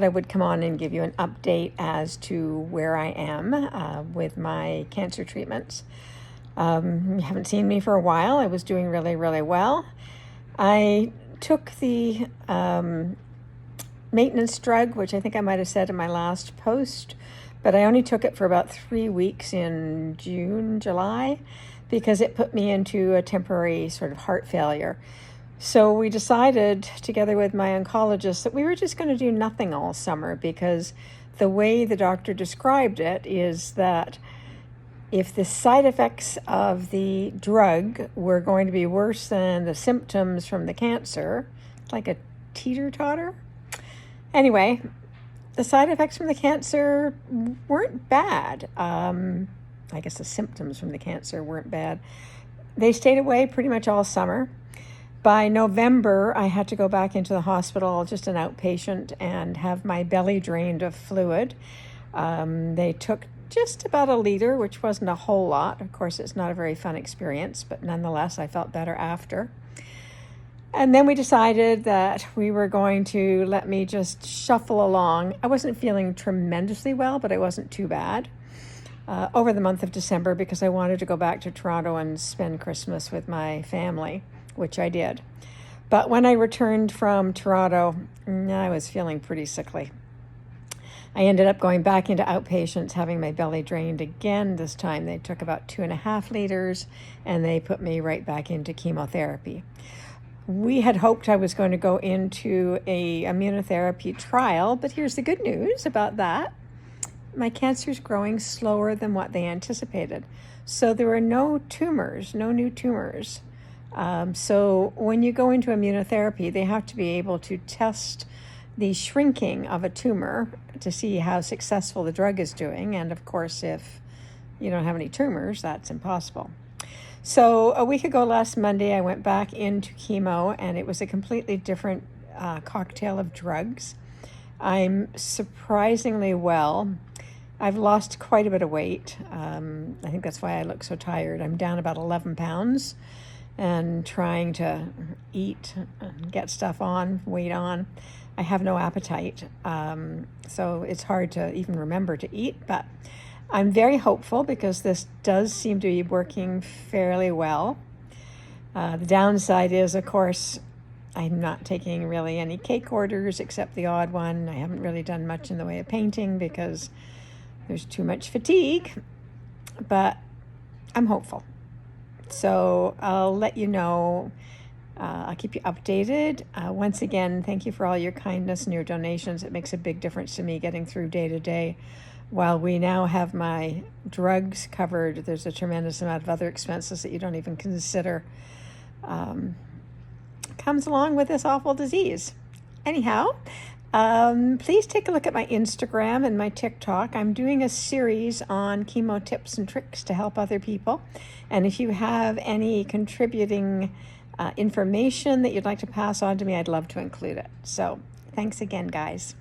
I would come on and give you an update as to where I am with my cancer treatments. You haven't seen me for a while. I was doing really, really well. I took the maintenance drug, which I think I might have said in my last post, but I only took it for about 3 weeks in June, July, because it put me into a temporary sort of heart failure. So we decided, together with my oncologist, that we were just going to do nothing all summer, because the way the doctor described it is that if the side effects of the drug were going to be worse than the symptoms from the cancer, like a teeter-totter. Anyway, the side effects from the cancer weren't bad. I guess the symptoms from the cancer weren't bad. They stayed away pretty much all summer. By November, I had to go back into the hospital, just an outpatient, and have my belly drained of fluid. They took just about a liter, which wasn't a whole lot. Of course, it's not a very fun experience, but nonetheless, I felt better after. And then we decided that we were going to let me just shuffle along. I wasn't feeling tremendously well, but I wasn't too bad over the month of December, because I wanted to go back to Toronto and spend Christmas with my family, which I did. But when I returned from Toronto, I was feeling pretty sickly. I ended up going back into outpatients, having my belly drained again. This time they took about 2.5 liters, and they put me right back into chemotherapy. We had hoped I was going to go into a immunotherapy trial, but here's the good news about that. My cancer's growing slower than what they anticipated. So there were no tumors, no new tumors. So when you go into immunotherapy, they have to be able to test the shrinking of a tumor to see how successful the drug is doing. And of course, if you don't have any tumors, that's impossible. So a week ago, last Monday, I went back into chemo, and it was a completely different cocktail of drugs. I'm surprisingly well. I've lost quite a bit of weight. I think that's why I look so tired. I'm down about 11 pounds and trying to eat, get stuff on, weight on. I have no appetite, so it's hard to even remember to eat, but I'm very hopeful because this does seem to be working fairly well. The downside is, of course, I'm not taking really any cake orders except the odd one. I haven't really done much in the way of painting because there's too much fatigue, but I'm hopeful. So I'll let you know. I'll keep you updated. Once again, thank you for all your kindness and your donations. It makes a big difference to me getting through day to day. While we now have my drugs covered, there's a tremendous amount of other expenses that you don't even consider comes along with this awful disease. Anyhow, please take a look at my Instagram and my TikTok. I'm doing a series on chemo tips and tricks to help other people. And if you have any contributing information that you'd like to pass on to me, I'd love to include it. So thanks again, guys.